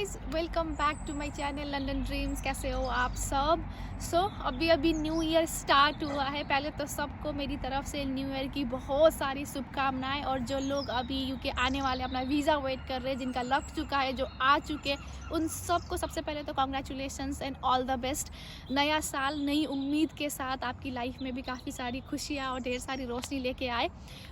Guys, welcome back to my channel London dreams. कैसे हो आप सब? अभी न्यू ईयर स्टार्ट हुआ है। पहले तो सबको मेरी तरफ से न्यू ईयर की बहुत सारी शुभकामनाएं। और जो लोग अभी यूके आने वाले अपना वीज़ा वेट कर रहे हैं, जिनका लग चुका है, जो आ चुके, उन सबको सबसे पहले तो congratulations and all the best. नया साल नई उम्मीद के साथ आपकी लाइफ में भी काफ़ी सारी खुशियाँ और ढेर सारी रोशनी लेके आए।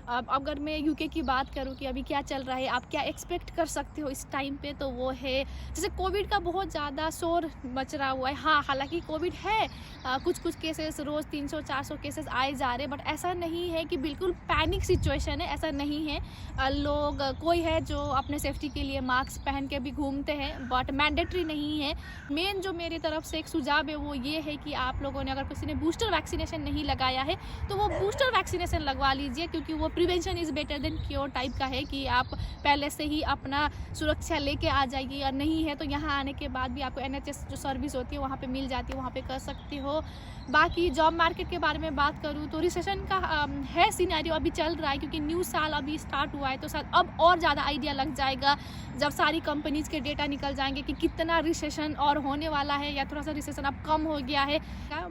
अब अगर मैं यूके की बात करूँ कि अभी क्या चल रहा है, आप क्या एक्सपेक्ट कर सकते हो इस टाइम पे, तो वो है जैसे कोविड का बहुत ज़्यादा शोर मच रहा हुआ है। हाँ, हालांकि कोविड है, कुछ केसेस रोज़ 300-400 केसेस आए जा रहे हैं, बट ऐसा नहीं है कि बिल्कुल पैनिक सिचुएशन है, ऐसा नहीं है। लोग कोई है जो अपने सेफ्टी के लिए मास्क पहन के भी घूमते हैं, बट मैंडेटरी नहीं है। मेन जो मेरी तरफ से एक सुझाव है वो ये है कि आप लोगों ने, अगर किसी ने बूस्टर वैक्सीनेशन नहीं लगाया है तो वो बूस्टर वैक्सीनेशन लगवा लीजिए, क्योंकि वो prevention is better than cure type का है कि आप पहले से ही अपना सुरक्षा लेके आ जाइए। या नहीं है तो यहाँ आने के बाद भी आपको NHS जो सर्विस होती है वहाँ पे मिल जाती है, वहाँ पे कर सकती हो। बाकी जॉब मार्केट के बारे में बात करूँ तो रिसेशन का है सिनेरियो अभी चल रहा है, क्योंकि न्यू साल अभी स्टार्ट हुआ है, तो शायद अब और ज़्यादा आइडिया लग जाएगा जब सारी कंपनीज़ के डेटा निकल जाएंगे कि कितना रिसेशन और होने वाला है, या थोड़ा सा रिसेशन अब कम हो गया है।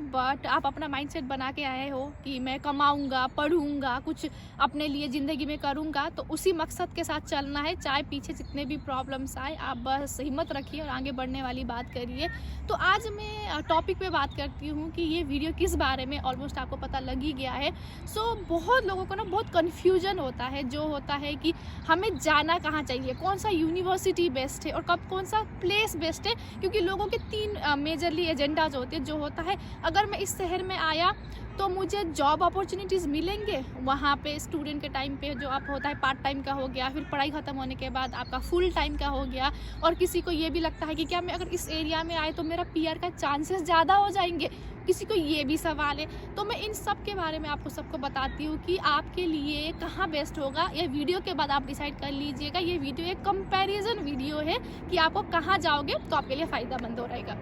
बट आप अपना माइंडसेट बना के आए हो कि मैं कमाऊँगा, पढ़ूँगा, कुछ अपने लिए ज़िंदगी में करूँगा, तो उसी मकसद के साथ चलना है। चाहे पीछे जितने भी प्रॉब्लम्स आए, आप बस हिम्मत रखिए और आगे बढ़ने वाली बात करिए। तो आज मैं टॉपिक पे बात करती हूँ कि ये वीडियो किस बारे में, ऑलमोस्ट आपको पता लग ही गया है। बहुत लोगों को ना बहुत कन्फ्यूजन होता है, जो होता है कि हमें जाना कहाँ चाहिए, कौन सा यूनिवर्सिटी बेस्ट है और कब कौन सा प्लेस बेस्ट है। क्योंकि लोगों के 3 मेजरली एजेंडाज होते हैं। जो होता है, अगर मैं इस शहर में आया तो मुझे जॉब अपॉर्चुनिटीज़ मिलेंगे वहाँ पे। स्टूडेंट के टाइम पे जो आप होता है पार्ट टाइम का हो गया, फिर पढ़ाई ख़त्म होने के बाद आपका फुल टाइम का हो गया। और किसी को ये भी लगता है कि क्या मैं अगर इस एरिया में आए तो मेरा PR का चांसेस ज़्यादा हो जाएंगे, किसी को ये भी सवाल है। तो मैं इन सब के बारे में आपको सबको बताती हूँ कि आपके लिए कहाँ बेस्ट होगा। ये वीडियो के बाद आप डिसाइड कर लीजिएगा। ये वीडियो एक कंपैरिजन वीडियो है कि आपको कहाँ जाओगे तो आपके लिए फ़ायदेमंद हो रहेगा।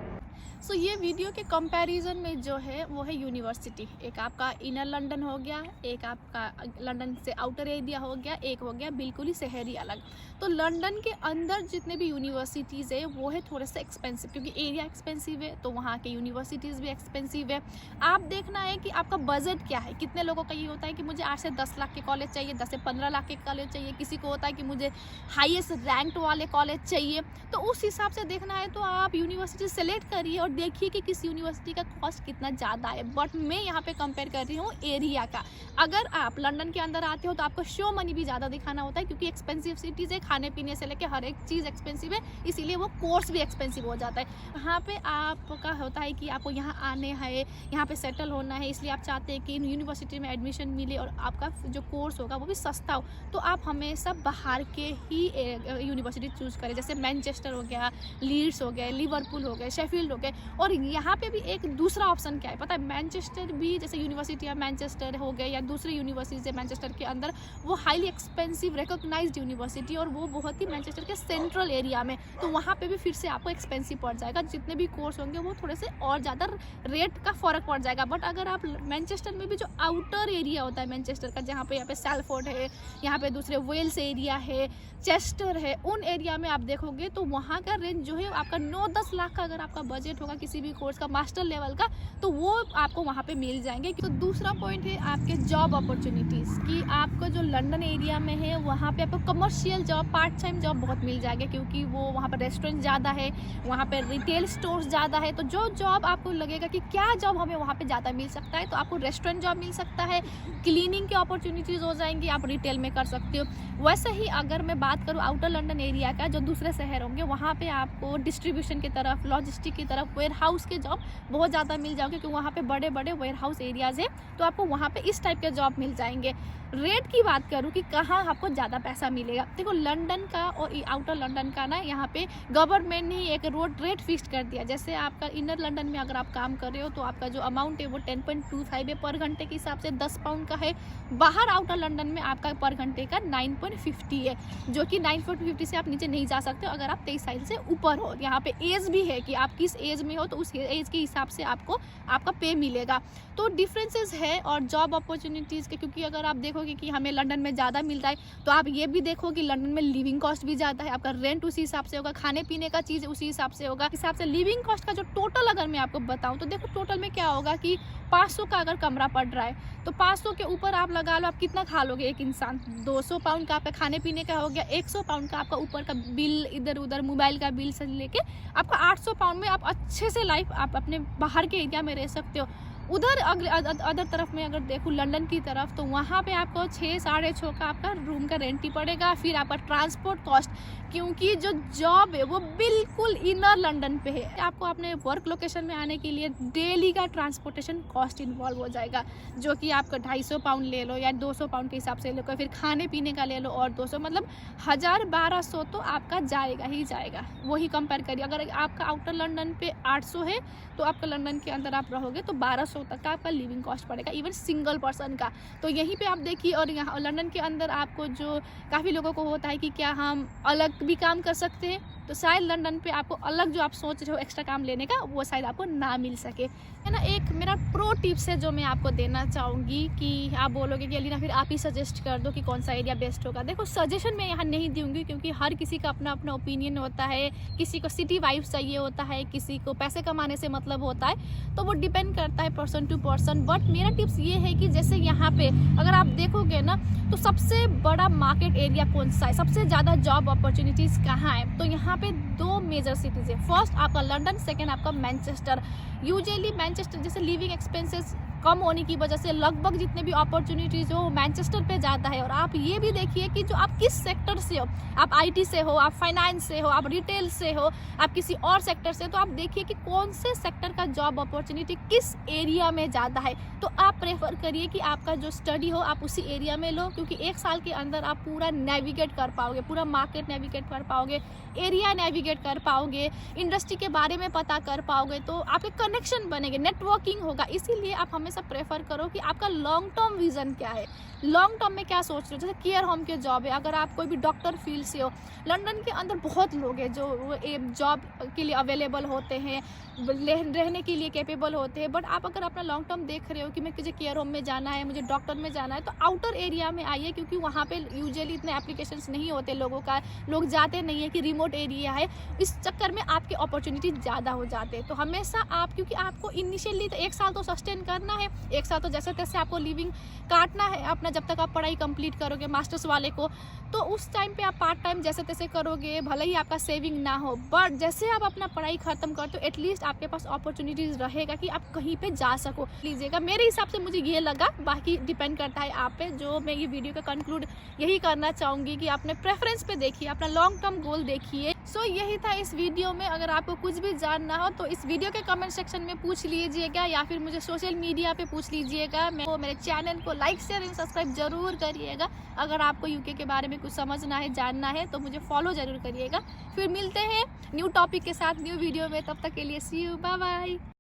ये वीडियो के कंपैरिजन में जो है वो है यूनिवर्सिटी। एक आपका इनर लंदन हो गया, एक आपका लंदन से आउटर एरिया हो गया, एक हो गया बिल्कुल ही शहरी अलग। तो लंदन के अंदर जितने भी यूनिवर्सिटीज़ है वो है थोड़े से एक्सपेंसिव, क्योंकि एरिया एक्सपेंसिव है तो वहाँ के यूनिवर्सिटीज़ भी एक्सपेंसिव है। आप देखना है कि आपका बजट क्या है। कितने लोगों का ये होता है कि मुझे 8 से 10 लाख के कॉलेज चाहिए, 10 से 15 लाख के कॉलेज चाहिए। किसी को होता है कि मुझे हाईएस्ट रैंक वाले कॉलेज चाहिए। तो उस हिसाब से देखना है तो आप यूनिवर्सिटी सेलेक्ट करिए और देखिए कि किस यूनिवर्सिटी का कॉस्ट कितना ज़्यादा है। बट मैं यहाँ पे कंपेयर कर रही हूँ एरिया का। अगर आप लंदन के अंदर आते हो तो आपको शो मनी भी ज़्यादा दिखाना होता है, क्योंकि एक्सपेंसिव सिटीज़ है, खाने पीने से लेकर हर एक चीज़ एक्सपेंसिव है, इसीलिए वो कोर्स भी एक्सपेंसिव हो जाता है। यहाँ पे आपका होता है कि आपको यहाँ आने है, यहाँ पे सेटल होना है, इसलिए आप चाहते हैं कि यूनिवर्सिटी में एडमिशन मिले और आपका जो कोर्स होगा वो भी सस्ता हो। तो आप हमेशा बाहर के ही यूनिवर्सिटी चूज़ करें, जैसे मैनचेस्टर हो गया, लीड्स हो गए, लिवरपूल हो गए, शेफील्ड हो गए। और यहाँ पे भी एक दूसरा ऑप्शन क्या है पता है, मैनचेस्टर भी, जैसे यूनिवर्सिटी ऑफ मैनचेस्टर हो गए या दूसरे यूनिवर्सिटीज है मैनचेस्टर के अंदर, वो हाईली एक्सपेंसिव रिकॉग्नाइज्ड यूनिवर्सिटी, और वो बहुत ही मैनचेस्टर के सेंट्रल एरिया में। तो वहाँ पे भी फिर से आपको एक्सपेंसिव पड़ जाएगा। जितने भी कोर्स होंगे वो थोड़े से और ज़्यादा रेट का फ़र्क पड़ जाएगा। बट अगर आप मैनचेस्टर में भी जो आउटर एरिया होता है मैनचेस्टर का, जहाँ पे यहाँ पे सैलफोर्ड है, यहाँ पे दूसरे वेल्स एरिया है, चेस्टर है, उन एरिया में आप देखोगे तो वहाँ का रेंज जो है आपका 9-10 लाख का अगर आपका बजट होगा किसी भी कोर्स का मास्टर लेवल का, तो वो आपको वहाँ पे मिल जाएंगे। तो दूसरा पॉइंट है आपके जॉब अपॉर्चुनिटीज़ कि आपको जो लंदन एरिया में है वहाँ पे आपको commercial job, part time job बहुत मिल जाएगा, क्योंकि वो वहाँ पर रेस्टोरेंट ज़्यादा है, वहाँ पर रिटेल स्टोर्स ज़्यादा है। तो जो जॉब आपको लगेगा कि क्या जॉब हमें वहाँ पर ज़्यादा मिल सकता है, तो आपको रेस्टोरेंट जॉब मिल सकता है, क्लीनिंग की अपॉर्चुनिटीज़ हो जाएंगी, आप रिटेल में कर सकते हो। वैसे ही अगर मैं बात करूँ आउटर लंदन एरिया का, जो दूसरे शहर होंगे वहाँ पे आपको डिस्ट्रीब्यूशन की तरफ, लॉजिस्टिक की तरफ, वेयर हाउस के जॉब बहुत ज़्यादा मिल जाओगे, क्योंकि वहाँ पे बड़े बड़े वेयर हाउस एरियाज़ है, तो आपको वहाँ पे इस टाइप के जॉब मिल जाएंगे। रेट की बात करूँ कि कहाँ आपको ज़्यादा पैसा मिलेगा, देखो लंदन का और आउटर लंदन का ना, यहाँ पे गवर्नमेंट ने एक रेट फिक्स कर दिया। जैसे आपका इनर लंदन में अगर आप काम कर रहे हो तो आपका जो अमाउंट है वो 10.25 है पर घंटे के हिसाब से, 10 पाउंड का है। बाहर आउटर लंदन में आपका पर घंटे का 9.50 है, जो कि 9.50 से आप नीचे नहीं जा सकते अगर आप 23 साल से ऊपर हो। यहाँ पे एज भी है कि आप किस एज में हो तो उस एज के हिसाब से आपको आपका पे मिलेगा। तो डिफरेंसेस है और जॉब अपॉर्चुनिटीज़ के, क्योंकि अगर आप देखोगे कि हमें लंदन में ज़्यादा मिल रहा है तो आप ये भी देखो कि लंदन में लिविंग कॉस्ट भी ज़्यादा है, आपका रेंट उसी हिसाब से होगा, खाने पीने का चीज़ उसी हिसाब से होगा। हिसाब से लिविंग कॉस्ट का जो टोटल अगर मैं आपको बताऊँ तो देखो टोटल में क्या होगा कि 500 का अगर कमरा पड़ रहा है तो 500 के ऊपर आप लगा लो आप कितना खा लोगे एक इंसान। 200 पाउंड का आपका खाने पीने का हो गया, 100 पाउंड का आपका ऊपर का बिल, इधर उधर मोबाइल का बिल से लेके आपका 800 पाउंड में आप अच्छे से लाइफ आप अपने बाहर के एरिया में रह सकते हो। उधर अदर तरफ में अगर देखूँ लंदन की तरफ तो वहाँ पे आपको 6 साढ़े 6 का आपका रूम का रेंट ही पड़ेगा। फिर आपका ट्रांसपोर्ट कॉस्ट, क्योंकि जो जॉब है वो बिल्कुल इनर लंदन पे है, आपको अपने वर्क लोकेशन में आने के लिए डेली का ट्रांसपोर्टेशन कॉस्ट इन्वॉल्व हो जाएगा, जो कि आपका 250 पाउंड ले लो या 200 पाउंड के हिसाब से ले लो, फिर खाने पीने का ले लो और 200, मतलब 1000-1200 तो आपका जाएगा ही जाएगा। वही कंपेयर करिए, अगर आपका आउटर लंदन पे 800 है तो आपका लंदन के अंदर आप रहोगे तो 1200 तक का आपका लिविंग कॉस्ट पड़ेगा, इवन सिंगल पर्सन का। तो यहीं पे आप देखिए, और यहाँ लंदन के अंदर आपको जो काफ़ी लोगों को होता है कि क्या हम अलग भी काम कर सकते हैं, तो शायद लंदन पे आपको अलग जो आप सोच रहे हो एक्स्ट्रा काम लेने का वो शायद आपको ना मिल सके, है ना। एक मेरा प्रो टिप्स है जो मैं आपको देना चाहूँगी कि आप बोलोगे कि अलीना फिर आप ही सजेस्ट कर दो कि कौन सा एरिया बेस्ट होगा। देखो सजेशन मैं यहाँ नहीं दूँगी क्योंकि हर किसी का अपना अपना ओपिनियन होता है, किसी को सिटी वाइब्स चाहिए होता है, किसी को पैसे कमाने से मतलब होता है, तो वो डिपेंड करता है पर्सन टू पर्सन। बट मेरा टिप्स ये है कि जैसे यहाँ पे अगर आप देखोगे ना तो सबसे बड़ा मार्केट एरिया कौन सा है, सबसे ज़्यादा जॉब अपॉर्चुनिटीज़ कहाँ है, तो यहाँ पे 2 मेजर सिटीज़ है। फर्स्ट आपका लंदन, सेकेंड आपका मैनचेस्टर। यूजुअली मैनचेस्टर जैसे लिविंग एक्सपेंसेस कम होने की वजह से लगभग जितने भी अपॉर्चुनिटीज़ हो मैनचेस्टर पे जाता है। और आप ये भी देखिए कि जो आप किस सेक्टर से हो, आप आईटी से हो, आप फाइनेंस से हो, आप रिटेल से हो, आप किसी और सेक्टर से, तो आप देखिए कि कौन से सेक्टर का जॉब अपॉर्चुनिटी किस एरिया में ज़्यादा है। तो आप प्रेफर करिए कि आपका जो स्टडी हो आप उसी एरिया में लो, क्योंकि 1 साल के अंदर आप पूरा नेविगेट कर पाओगे, पूरा मार्केट नेविगेट कर पाओगे, एरिया नेविगेट कर पाओगे, इंडस्ट्री के बारे में पता कर पाओगे, तो आपके कनेक्शन बनेंगे, नेटवर्किंग होगा। इसीलिए आप हमेशा प्रेफर करो कि आपका लॉन्ग टर्म विजन क्या है, लॉन्ग टर्म में क्या सोच रहे हो। जैसे केयर होम के जॉब है, अगर आप कोई भी डॉक्टर फील्ड से हो, लंदन के अंदर बहुत लोग हैं जो जॉब के लिए अवेलेबल होते हैं, रहने के लिए कैपेबल होते हैं। बट आप अगर अपना लॉन्ग टर्म देख रहे हो कि मैं मुझे केयर होम में जाना है, मुझे डॉक्टर में जाना है, तो आउटर एरिया में आइए, क्योंकि वहाँ पे यूजुअली इतने एप्लीकेशंस नहीं होते लोगों का, लोग जाते नहीं है कि रिमोट एरिया है, इस चक्कर में आपके अपॉर्चुनिटी ज़्यादा हो जाते हैं। तो हमेशा आप, क्योंकि आपको इनिशियली तो 1 साल तो सस्टेन करना है, 1 साल तो जैसे तैसे आपको लिविंग काटना है अपना, जब तक आप पढ़ाई कंप्लीट करोगे मास्टर्स वाले को, तो उस टाइम पे आप पार्ट टाइम जैसे तैसे करोगे, भले ही आपका सेविंग ना हो, बट जैसे आप अपना पढ़ाई खत्म करते हो एटलीस्ट आपके पास अपॉर्चुनिटीज़ रहेगा कि आप कहीं पे जा सको। लीजिएगा, मेरे हिसाब से मुझे ये लगा, बाकी डिपेंड करता है आप पे। जो मैं ये वीडियो का कंक्लूड यही करना चाहूँगी कि अपने प्रेफरेंस पे देखिए, अपना लॉन्ग टर्म गोल देखिए। सो यही था इस वीडियो में। अगर आपको कुछ भी जानना हो तो इस वीडियो के कमेंट सेक्शन में पूछ लीजिएगा या फिर मुझे सोशल मीडिया पे पूछ लीजिएगा। मेरे चैनल को लाइक शेयर एंड सब्सक्राइब जरूर करिएगा। अगर आपको यूके के बारे में कुछ समझना है, जानना है, तो मुझे फॉलो जरूर करिएगा। फिर मिलते हैं न्यू टॉपिक के साथ न्यू वीडियो में, तब तक के लिए सी यू, बाय बाय।